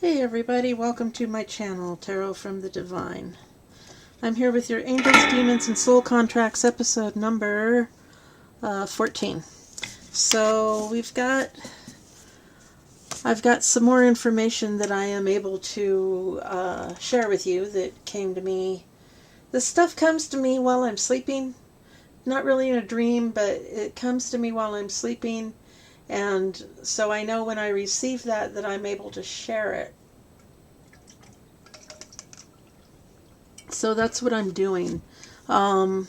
Hey everybody, welcome to my channel, Tarot from the Divine. I'm here with your Angels, Demons, and Soul Contracts episode number 14. So I've got some more information that I am able to share with you that came to me. This stuff comes to me while I'm sleeping. Not really in a dream, but it comes to me while I'm sleeping. And so I know when I receive that I'm able to share it. So that's what I'm doing. We're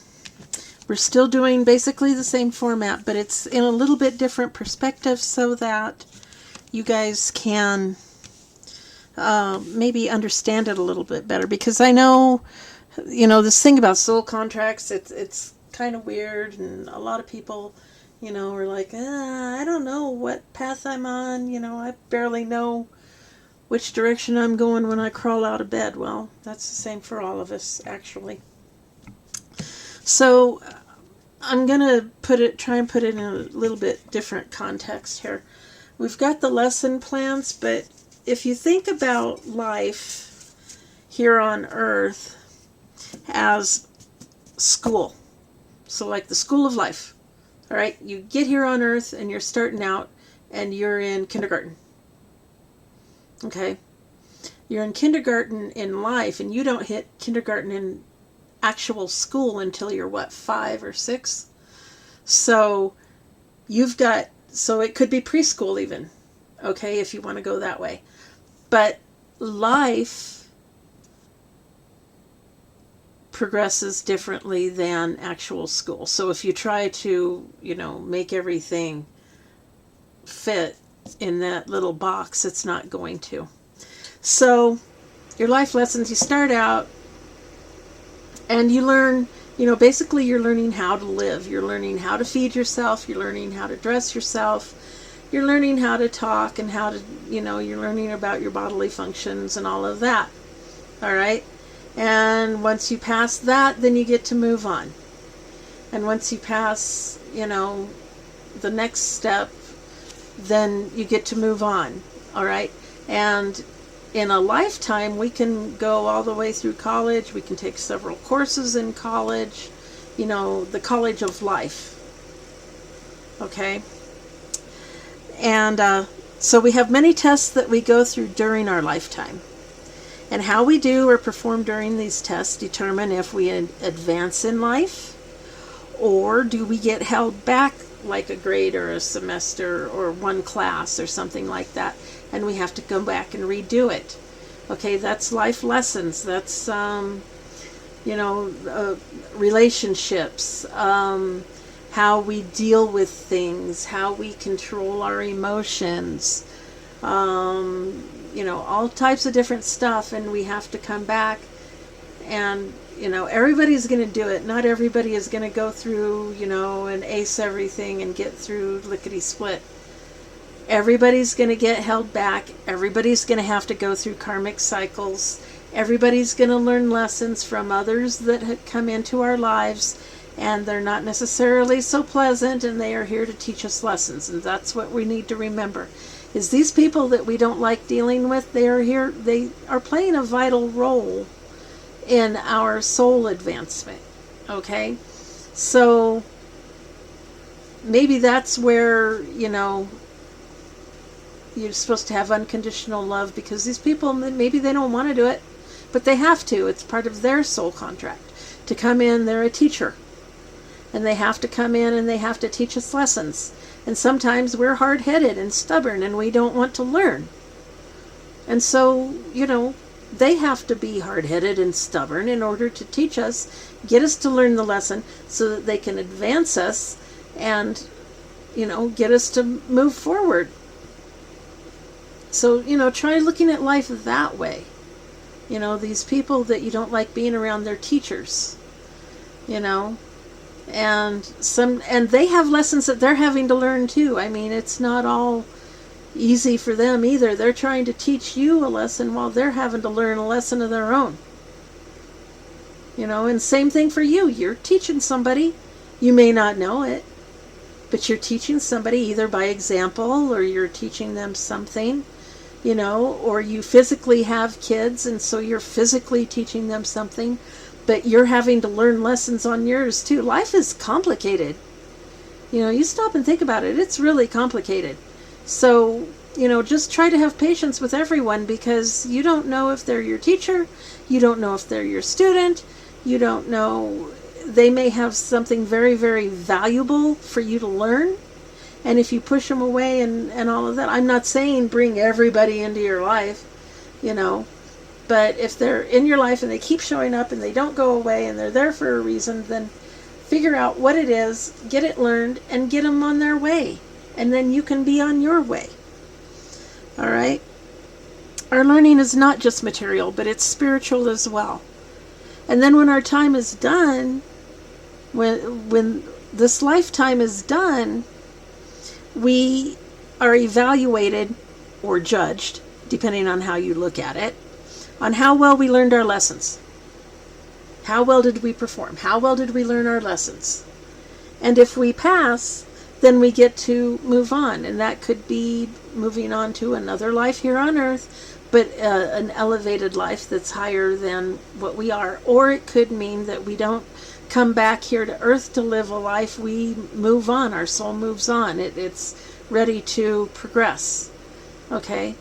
still doing basically the same format, but it's in a little bit different perspective so that you guys can maybe understand it a little bit better. Because I know, this thing about soul contracts, it's kind of weird, and a lot of people, are like, I don't know what path I'm on. I barely know which direction I'm going when I crawl out of bed. Well, that's the same for all of us, actually. So I'm going to try and put it in a little bit different context here. We've got the lesson plans, but if you think about life here on Earth as school, so like the school of life, all right, you get here on Earth and you're starting out and you're in kindergarten. Okay, you're in kindergarten in life, and you don't hit kindergarten in actual school until you're 5 or 6. So so it could be preschool even, okay, if you want to go that way. But life progresses differently than actual school. So if you try to, make everything fit in that little box, it's not going to. So your life lessons, you start out and you learn, basically you're learning how to live. You're learning how to feed yourself. You're learning how to dress yourself. You're learning how to talk and how to, you're learning about your bodily functions and all of that. All right. And once you pass that, then you get to move on. And once you pass, the next step, then you get to move on. All right. And in a lifetime, we can go all the way through college. We can take several courses in college, the college of life. Okay. And so we have many tests that we go through during our lifetime. And how we do or perform during these tests determine if we advance in life, or do we get held back like a grade or a semester or one class or something like that, and we have to go back and redo it. Okay, that's life lessons. That's relationships, how we deal with things, how we control our emotions, all types of different stuff, and we have to come back and everybody's going to do it. Not everybody is going to go through, and ace everything and get through lickety-split. Everybody's going to get held back. Everybody's going to have to go through karmic cycles. Everybody's going to learn lessons from others that have come into our lives, and they're not necessarily so pleasant, and they are here to teach us lessons. And that's what we need to remember, is these people that we don't like dealing with, they are here, they are playing a vital role in our soul advancement. Okay, so maybe that's where you're supposed to have unconditional love, because these people, maybe they don't want to do it, but they have to. It's part of their soul contract to come in. They're a teacher, and they have to come in and they have to teach us lessons. And sometimes we're hard-headed and stubborn and we don't want to learn, and so they have to be hard-headed and stubborn in order to teach us, get us to learn the lesson so that they can advance us and, get us to move forward. So, try looking at life that way. These people that you don't like being around, they're teachers, and they have lessons that they're having to learn too. I mean, it's not all easy for them either. They're trying to teach you a lesson while they're having to learn a lesson of their own. And same thing for you. You're teaching somebody. You may not know it, but you're teaching somebody either by example, or you're teaching them something, or you physically have kids and so you're physically teaching them something, but you're having to learn lessons on yours too. Life is complicated. You stop and think about it. It's really complicated. So, just try to have patience with everyone, because you don't know if they're your teacher. You don't know if they're your student. You don't know. They may have something very, very valuable for you to learn. And if you push them away and all of that, I'm not saying bring everybody into your life, but if they're in your life and they keep showing up and they don't go away and they're there for a reason, then figure out what it is, get it learned, and get them on their way. And then you can be on your way. All right? Our learning is not just material, but it's spiritual as well. And then when our time is done, when this lifetime is done, we are evaluated or judged, depending on how you look at it, on how well we learned our lessons. How well did we perform? How well did we learn our lessons? And if we pass, then we get to move on. And that could be moving on to another life here on earth, but an elevated life that's higher than what we are. Or it could mean that we don't come back here to earth to live a life. We move on. Our soul moves on. It's ready to progress. Okay?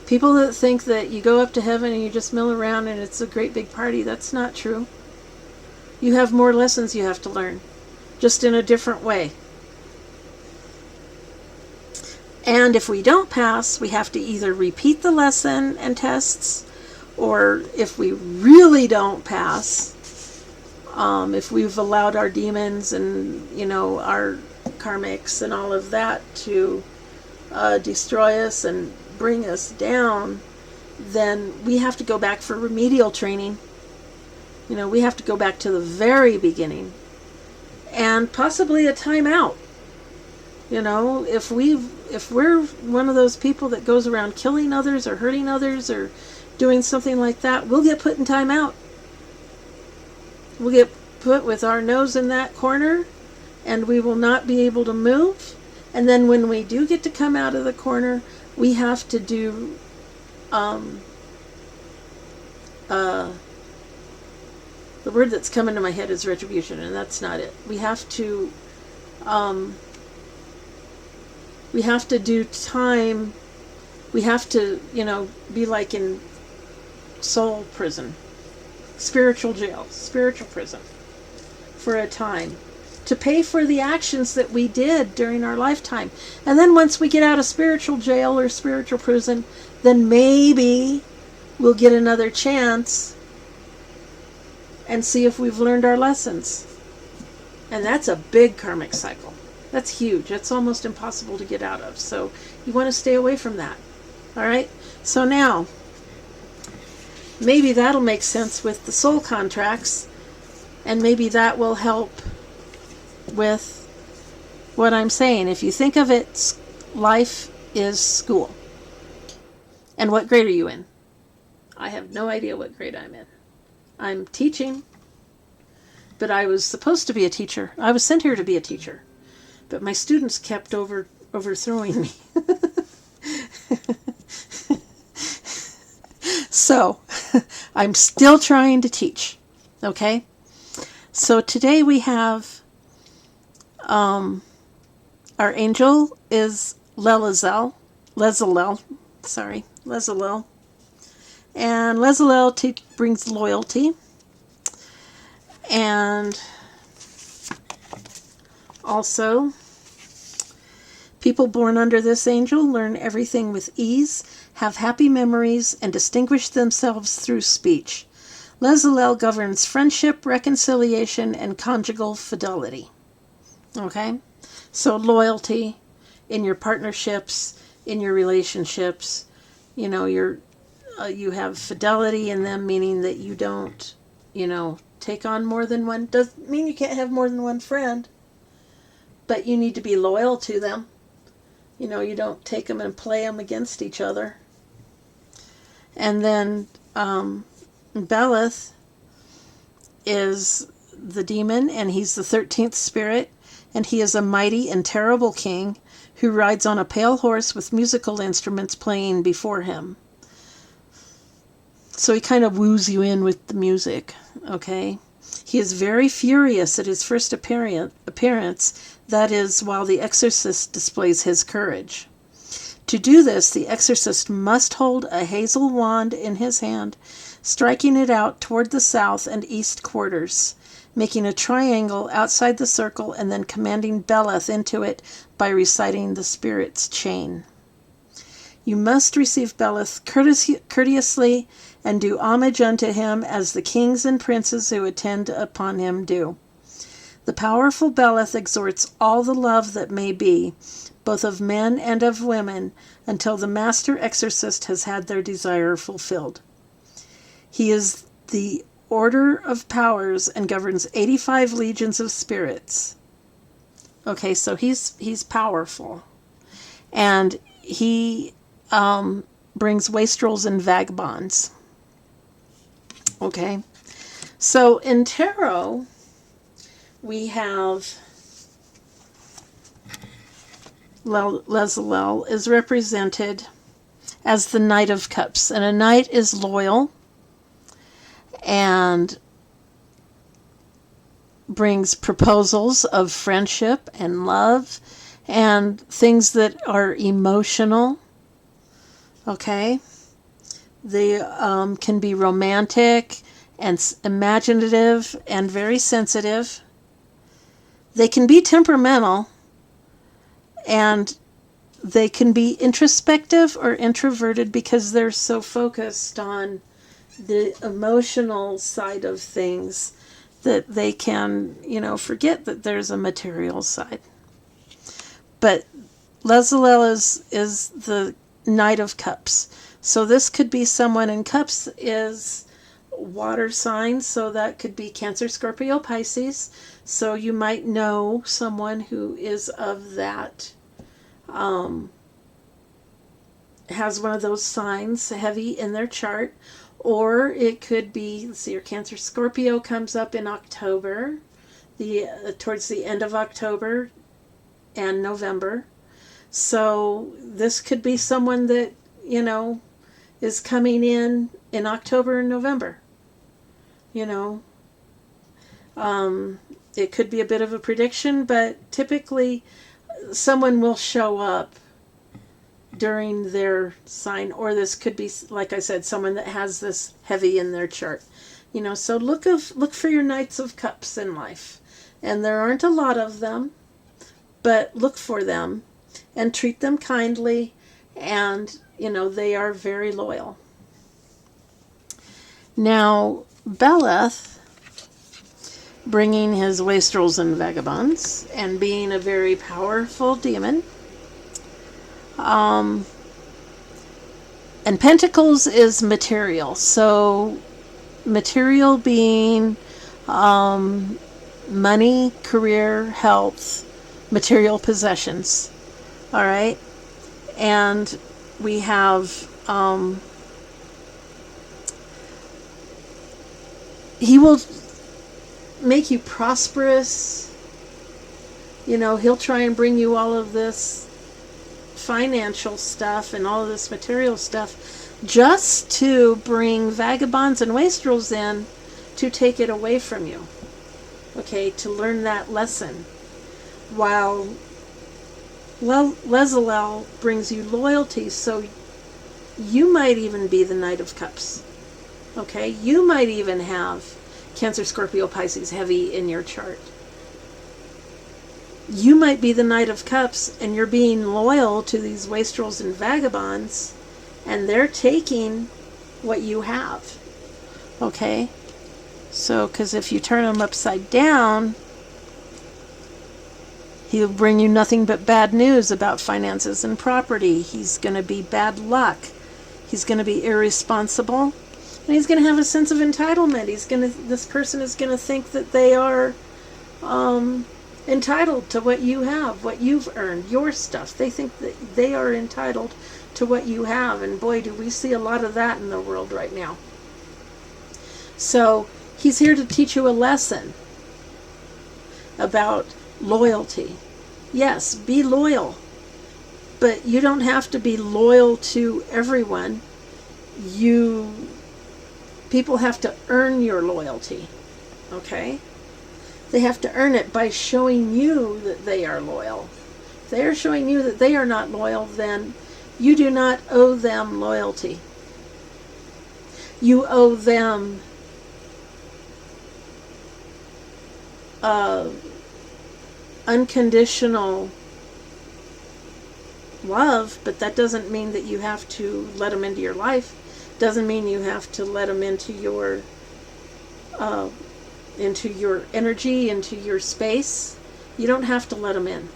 People that think that you go up to heaven and you just mill around and it's a great big party, that's not true. You have more lessons you have to learn, just in a different way. And if we don't pass, we have to either repeat the lesson and tests, or if we really don't pass, if we've allowed our demons and, our karmics and all of that to destroy us and bring us down, then we have to go back for remedial training. We have to go back to the very beginning, and possibly a timeout. If we're one of those people that goes around killing others or hurting others or doing something like that, we'll get put in timeout. We'll get put with our nose in that corner, and we will not be able to move. And then when we do get to come out of the corner, we have to do the word that's coming to my head is retribution, and that's not it. We have to do time. We have to, be like in soul prison, spiritual jail, spiritual prison for a time, to pay for the actions that we did during our lifetime. And then once we get out of spiritual jail or spiritual prison, then maybe we'll get another chance and see if we've learned our lessons. And that's a big karmic cycle. That's huge. That's almost impossible to get out of. So you want to stay away from that. All right? So now, maybe that'll make sense with the soul contracts, and maybe that will help with what I'm saying. If you think of it, life is school. And what grade are you in? I have no idea what grade I'm in. I'm teaching, but I was supposed to be a teacher. I was sent here to be a teacher, but my students kept overthrowing me. So, I'm still trying to teach. Okay? So today we have our angel is Lezalel. And Lezalel brings loyalty. And also, people born under this angel learn everything with ease, have happy memories, and distinguish themselves through speech. Lezalel governs friendship, reconciliation, and conjugal fidelity. Okay? So loyalty in your partnerships, in your relationships, you have fidelity in them, meaning that you don't, take on more than one. Doesn't mean you can't have more than one friend, but you need to be loyal to them. You don't take them and play them against each other. And then Belith is the demon, and he's the 13th spirit, and he is a mighty and terrible king who rides on a pale horse with musical instruments playing before him. So he kind of woos you in with the music, okay? He is very furious at his first appearance, that is, while the exorcist displays his courage. To do this, the exorcist must hold a hazel wand in his hand, striking it out toward the south and east quarters, making a triangle outside the circle, and then commanding Beleth into it by reciting the spirit's chain. You must receive Beleth courteously and do homage unto him as the kings and princes who attend upon him do. The powerful Beleth exhorts all the love that may be, both of men and of women, until the master exorcist has had their desire fulfilled. He is the order of powers and governs 85 legions of spirits. Okay, so he's powerful. And he brings wastrels and vagabonds. Okay, so in tarot, we have Lezalel is represented as the Knight of Cups. And a knight is loyal and brings proposals of friendship and love and things that are emotional. Okay? They can be romantic and imaginative and very sensitive. They can be temperamental, and they can be introspective or introverted because they're so focused on the emotional side of things that they can, forget that there's a material side. But Lezalel is the Knight of Cups. So this could be someone, and Cups is water signs, so that could be Cancer, Scorpio, Pisces. So you might know someone who is of that, has one of those signs heavy in their chart. Or it could be, let's see, your Cancer, Scorpio comes up in October, towards the end of October and November. So this could be someone that, is coming in October and November. It could be a bit of a prediction, but typically someone will show up during their sign, or this could be, like I said, someone that has this heavy in their chart. So look for your Knights of Cups in life. And there aren't a lot of them, but look for them and treat them kindly, and they are very loyal. Now, Beleth, bringing his wastrels and vagabonds, and being a very powerful demon. And Pentacles is material. So, material being money, career, health, material possessions. All right? And we have he will make you prosperous. He'll try and bring you all of this financial stuff and all of this material stuff just to bring vagabonds and wastrels in to take it away from you. Okay, to learn that lesson. While Lezalel brings you loyalty, so you might even be the Knight of Cups. Okay, you might even have Cancer, Scorpio, Pisces heavy in your chart. You might be the Knight of Cups, and you're being loyal to these wastrels and vagabonds, and they're taking what you have. Okay? So, because if you turn them upside down, he'll bring you nothing but bad news about finances and property. He's going to be bad luck. He's going to be irresponsible. And he's going to have a sense of entitlement. This person is going to think that they are entitled to what you have, what you've earned, your stuff. They think that they are entitled to what you have. And boy, do we see a lot of that in the world right now. So he's here to teach you a lesson about loyalty. Yes, be loyal. But you don't have to be loyal to everyone. People have to earn your loyalty. Okay? They have to earn it by showing you that they are loyal. If they are showing you that they are not loyal, then you do not owe them loyalty. You owe them unconditional love, but that doesn't mean that you have to let them into your life. Doesn't mean you have to let them into your energy, into your space. You don't have to let them in.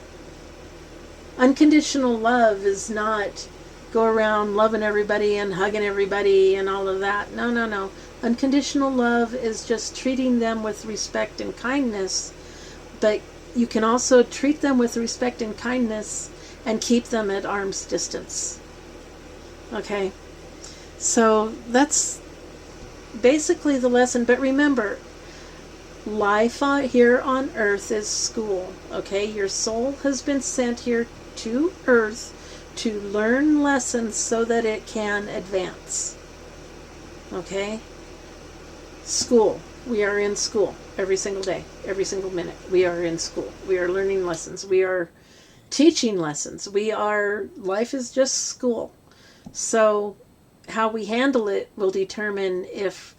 Unconditional love is not go around loving everybody and hugging everybody and all of that. No, no, no. Unconditional love is just treating them with respect and kindness, but you can also treat them with respect and kindness and keep them at arm's distance. Okay? So that's basically the lesson. But remember, life here on earth is school. Okay? Your soul has been sent here to earth to learn lessons so that it can advance. Okay? School. We are in school every single day, every single minute. We are in school. We are learning lessons. We are teaching lessons. Life is just school. So how we handle it will determine if,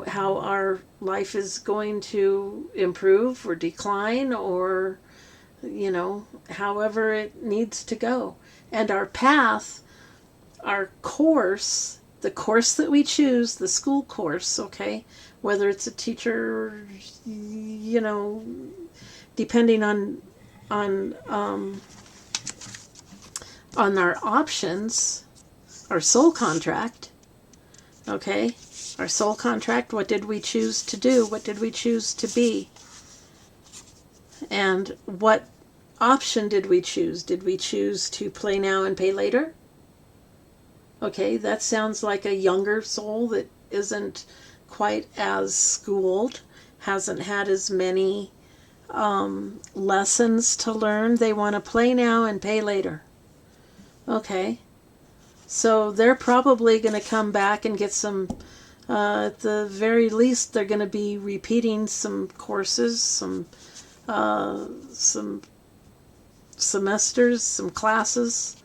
how our life is going to improve or decline or, however it needs to go. And our path, our course, the course that we choose, the school course, okay, whether it's a teacher, depending on our options, our soul contract, okay, our soul contract, what did we choose to do? What did we choose to be? And what option did we choose? Did we choose to play now and pay later? Okay, that sounds like a younger soul that isn't quite as schooled, hasn't had as many lessons to learn. They want to play now and pay later. Okay, so they're probably going to come back and get some, at the very least, they're going to be repeating some courses, some semesters, some classes,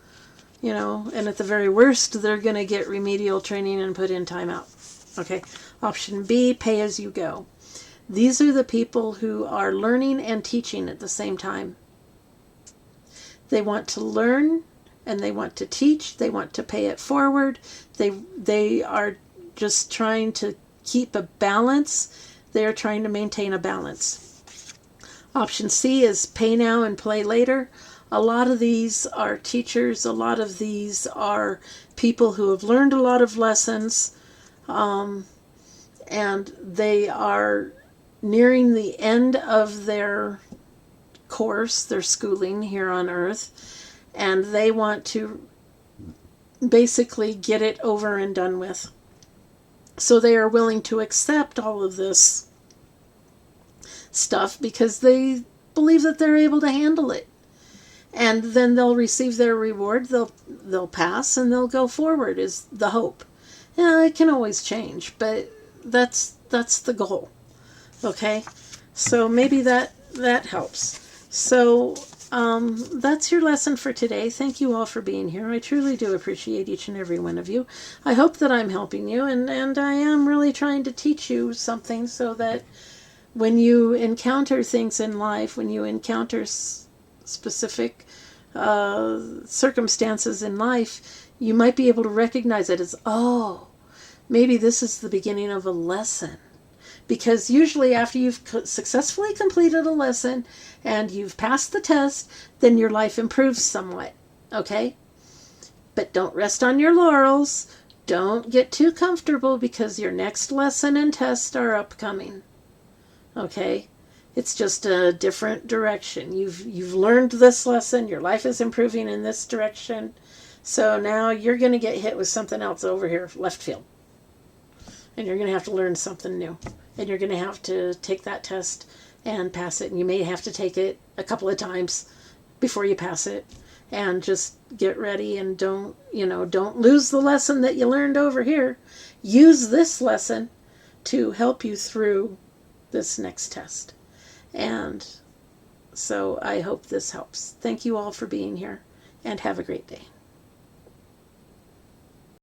and at the very worst, they're going to get remedial training and put in timeout. Okay, option B, pay as you go. These are the people who are learning and teaching at the same time. They want to learn and they want to teach. They want to pay it forward. They are just trying to keep a balance. They are trying to maintain a balance. Option C is pay now and play later. A lot of these are teachers. A lot of these are people who have learned a lot of lessons, and they are nearing the end of their course, their schooling here on earth, and they want to basically get it over and done with. So they are willing to accept all of this stuff because they believe that they're able to handle it. And then they'll receive their reward, they'll pass, and they'll go forward is the hope. Yeah, it can always change, but that's the goal. Okay? So maybe that helps. So that's your lesson for today. Thank you all for being here. I truly do appreciate each and every one of you. I hope that I'm helping you, and I am really trying to teach you something so that when you encounter things in life, when you encounter specific circumstances in life, you might be able to recognize it as, oh, maybe this is the beginning of a lesson. Because usually after you've successfully completed a lesson and you've passed the test, then your life improves somewhat, okay? But don't rest on your laurels. Don't get too comfortable because your next lesson and test are upcoming, okay? It's just a different direction. You've learned this lesson. Your life is improving in this direction. So now you're going to get hit with something else over here, left field. And you're going to have to learn something new. And you're going to have to take that test and pass it. And you may have to take it a couple of times before you pass it. and just get ready and don't lose the lesson that you learned over here. Use this lesson to help you through this next test. And so I hope this helps. Thank you all for being here, and have a great day.